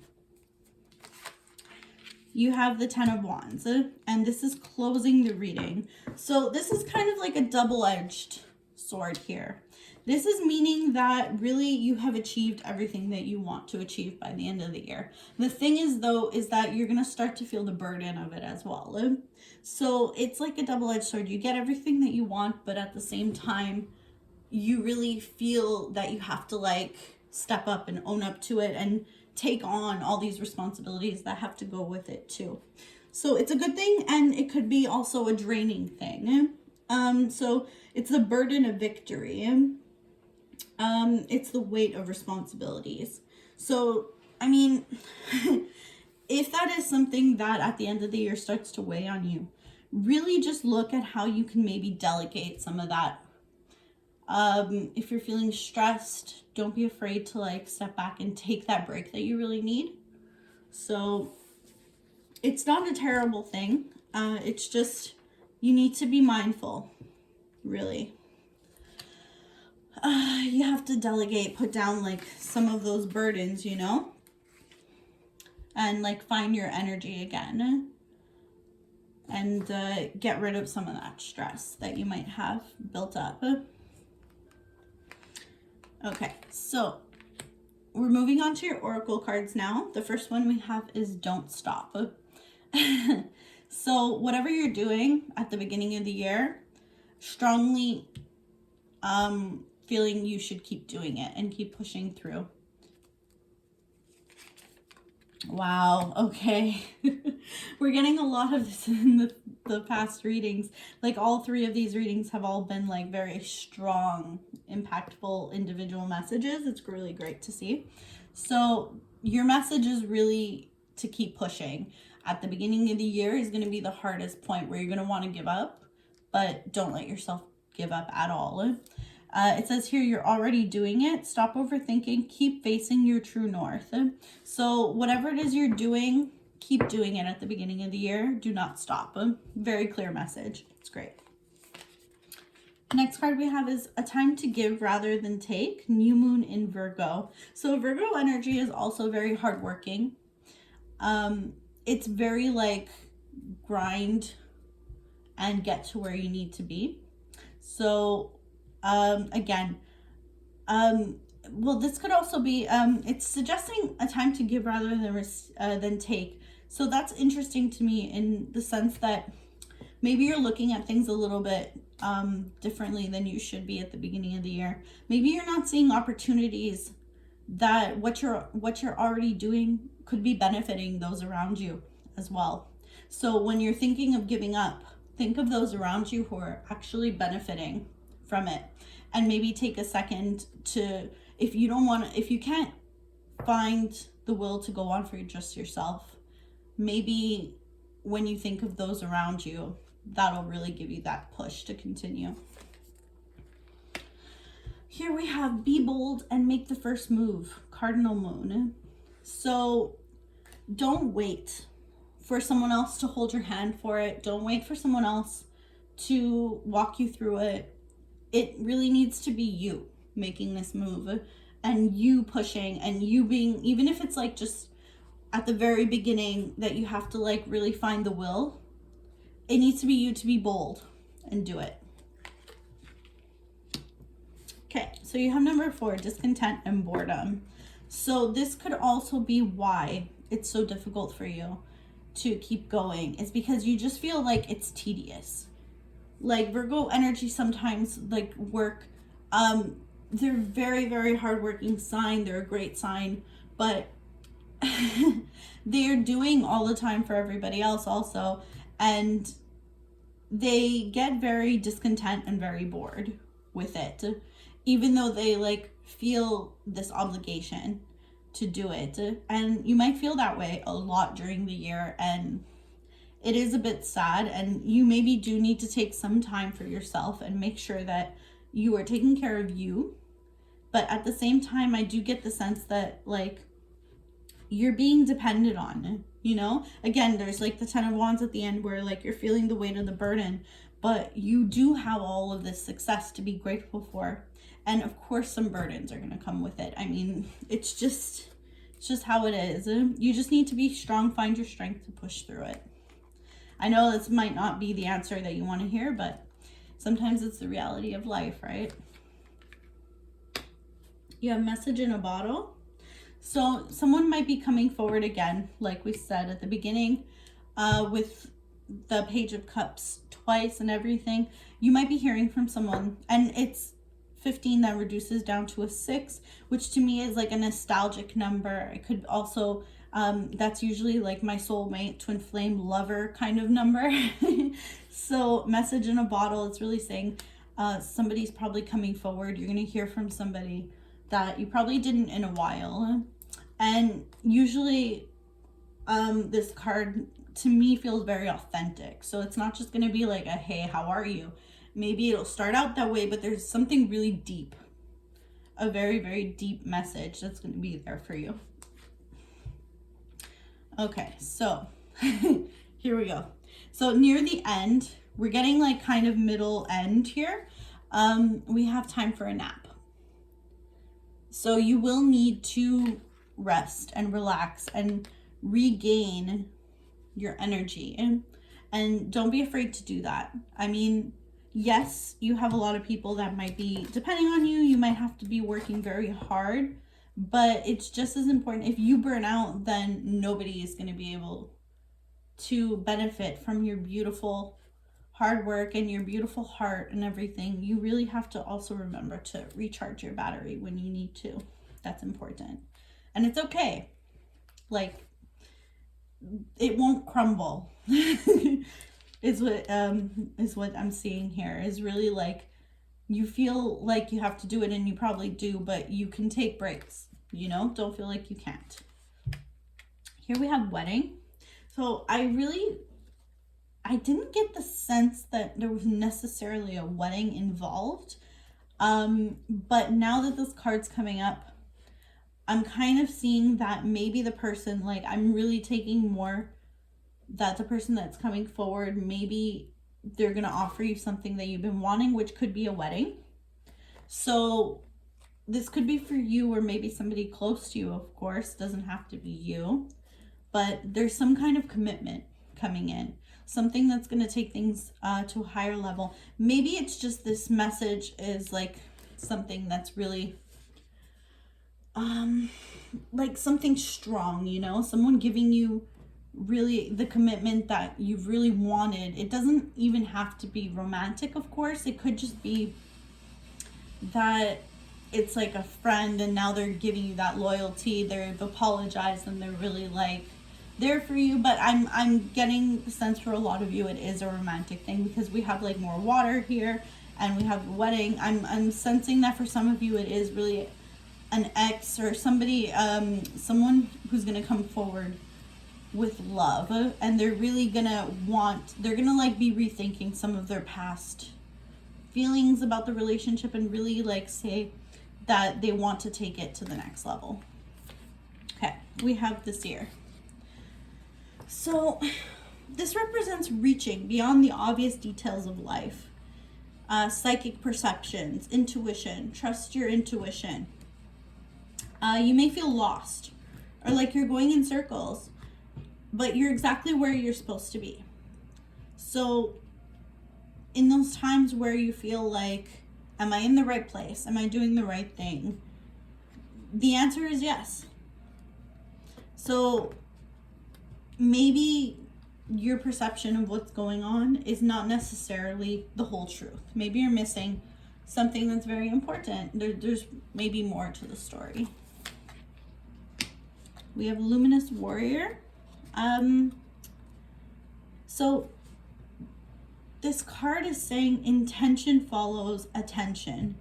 You have the Ten of Wands, and this is closing the reading. So this is kind of like a double-edged sword here. This is meaning that really you have achieved everything that you want to achieve by the end of the year. The thing is, though, is that you're going to start to feel the burden of it as well. So it's like a double-edged sword. You get everything that you want, but at the same time, you really feel that you have to like step up and own up to it and take on all these responsibilities that have to go with it too. So it's a good thing, and it could be also a draining thing. So it's the burden of victory. It's the weight of responsibilities. So, I mean, if that is something that at the end of the year starts to weigh on you, really just look at how you can maybe delegate some of that. If you're feeling stressed, don't be afraid to like step back and take that break that you really need. So it's not a terrible thing. It's just, you need to be mindful, really. You have to delegate, put down like some of those burdens, you know, and like find your energy again, and get rid of some of that stress that you might have built up. Okay, so we're moving on to your oracle cards now. The first one we have is Don't Stop. So whatever you're doing at the beginning of the year, strongly feeling you should keep doing it and keep pushing through. Wow, okay. We're getting a lot of this in the past readings. Like all three of these readings have all been like very strong, impactful individual messages. It's really great to see. So your message is really to keep pushing. At the beginning of the year is going to be the hardest point where you're going to want to give up, but don't let yourself give up at all. It says here, you're already doing it. Stop overthinking. Keep facing your true north. So whatever it is you're doing, keep doing it at the beginning of the year. Do not stop. Very clear message. It's great. Next card we have is a time to give rather than take. New moon in Virgo. So Virgo energy is also very hardworking. It's very like grind and get to where you need to be. So again, well, this could also be, it's suggesting a time to give rather than take. So that's interesting to me in the sense that maybe you're looking at things a little bit differently than you should be at the beginning of the year. Maybe you're not seeing opportunities that what you're already doing could be benefiting those around you as well. So when you're thinking of giving up, think of those around you who are actually benefiting from it. And maybe take a second to, if you can't find the will to go on for just yourself, maybe when you think of those around you, that'll really give you that push to continue. Here we have be bold and make the first move, cardinal moon. So don't wait for someone else to hold your hand for it. Don't wait for someone else to walk you through it. It really needs to be you making this move and you pushing and you being, even if it's like just at the very beginning that you have to like really find the will, it needs to be you to be bold and do it. Okay, so you have number 4, discontent and boredom. So this could also be why it's so difficult for you to keep going. It's because you just feel like it's tedious. Like Virgo energy sometimes like work, they're very, very hardworking sign. They're a great sign, but they're doing all the time for everybody else also. And they get very discontent and very bored with it, even though they like feel this obligation to do it. And you might feel that way a lot during the year, and it is a bit sad, and you maybe do need to take some time for yourself and make sure that you are taking care of you. But at the same time, I do get the sense that like you're being depended on, you know? Again, there's like the 10 of Wands at the end where like you're feeling the weight of the burden, but you do have all of this success to be grateful for. And of course some burdens are going to come with it. I mean, it's just how it is. You just need to be strong, find your strength to push through it. I know this might not be the answer that you want to hear, but sometimes it's the reality of life, right? You have message in a bottle. So someone might be coming forward again, like we said at the beginning, with the Page of Cups twice and everything. You might be hearing from someone, and it's 15 that reduces down to a 6, which to me is like a nostalgic number. It could also, that's usually like my soulmate, twin flame, lover kind of number. So message in a bottle, it's really saying somebody's probably coming forward. You're going to hear from somebody that you probably didn't in a while. And usually this card to me feels very authentic. So it's not just going to be like a, hey, how are you? Maybe it'll start out that way, but there's something really deep, a very, very deep message that's going to be there for you. Okay, so here we go. So near the end, we're getting like kind of middle end here. We have time for a nap. So you will need to rest and relax and regain your energy. And don't be afraid to do that. I mean, yes, you have a lot of people that might be depending on you. You might have to be working very hard, but it's just as important. If you burn out, then nobody is going to be able to benefit from your beautiful hard work and your beautiful heart and everything. You really have to also remember to recharge your battery when you need to. That's important. And it's okay. Like, it won't crumble. is what I'm seeing here, is really like you feel like you have to do it, and you probably do, but you can take breaks, you know? Don't feel like you can't. Here we have wedding. So I didn't get the sense that there was necessarily a wedding involved. But now that this card's coming up, I'm kind of seeing that maybe the person, like, I'm really taking more that the person that's coming forward, maybe they're going to offer you something that you've been wanting, which could be a wedding. So this could be for you or maybe somebody close to you, of course. Doesn't have to be you. But there's some kind of commitment coming in. Something that's going to take things to a higher level. Maybe it's just this message is like something that's really like something strong, you know, someone giving you really the commitment that you've really wanted. It doesn't even have to be romantic, of course. It could just be that it's like a friend and now they're giving you that loyalty. They've apologized and they're really like there for you. But I'm getting the sense for a lot of you it is a romantic thing because we have like more water here and we have the wedding. I'm sensing that for some of you it is really an ex or somebody, someone who's gonna come forward with love, and they're really they're gonna like be rethinking some of their past feelings about the relationship and really like say that they want to take it to the next level. Okay, we have this here. So this represents reaching beyond the obvious details of life. Psychic perceptions, intuition, trust your intuition. You may feel lost or like you're going in circles, but you're exactly where you're supposed to be. So in those times where you feel like, am I in the right place? Am I doing the right thing? The answer is yes. So maybe your perception of what's going on is not necessarily the whole truth. Maybe you're missing something that's very important. There's maybe more to the story. We have Luminous Warrior. So this card is saying intention follows attention.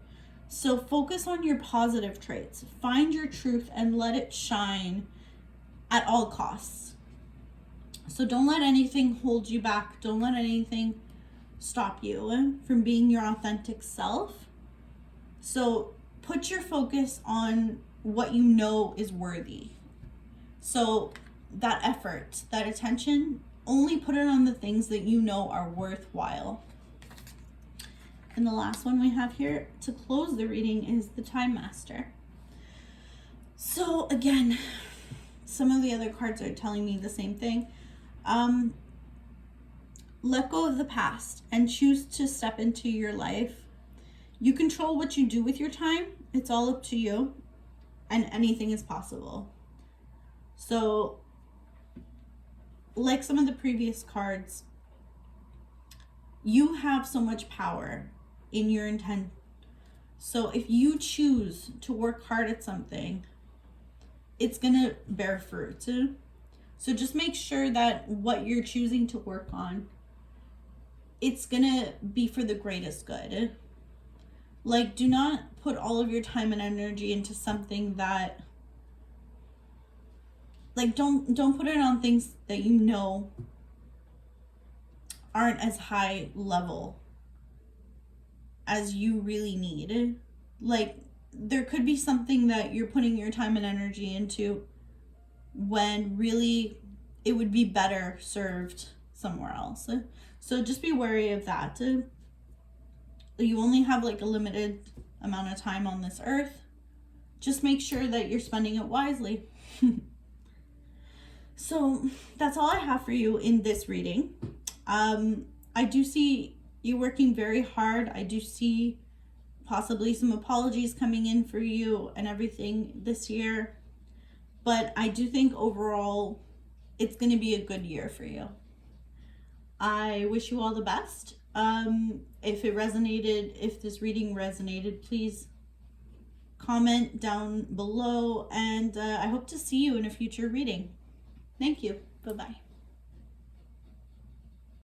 So focus on your positive traits. Find your truth and let it shine at all costs. So don't let anything hold you back. Don't let anything stop you from being your authentic self. So put your focus on what you know is worthy. So that effort, that attention, only put it on the things that you know are worthwhile. And the last one we have here to close the reading is the Time Master. So again, some of the other cards are telling me the same thing. Let go of the past and choose to step into your life. You control what you do with your time. It's all up to you, and anything is possible. So, like some of the previous cards, you have so much power in your intent. So if you choose to work hard at something, it's gonna bear fruit. So just make sure that what you're choosing to work on, it's gonna be for the greatest good. Like, do not put all of your time and energy into something that, like, don't put it on things that you know aren't as high level as you really need. Like, there could be something that you're putting your time and energy into when really it would be better served somewhere else. So just be wary of that. You only have like a limited amount of time on this earth. Just make sure that you're spending it wisely. So that's all I have for you in this reading. I do see you working very hard. I do see possibly some apologies coming in for you and everything this year. But I do think overall it's going to be a good year for you. I wish you all the best. If this reading resonated, please comment down below, and I hope to see you in a future reading. Thank you. Bye-bye.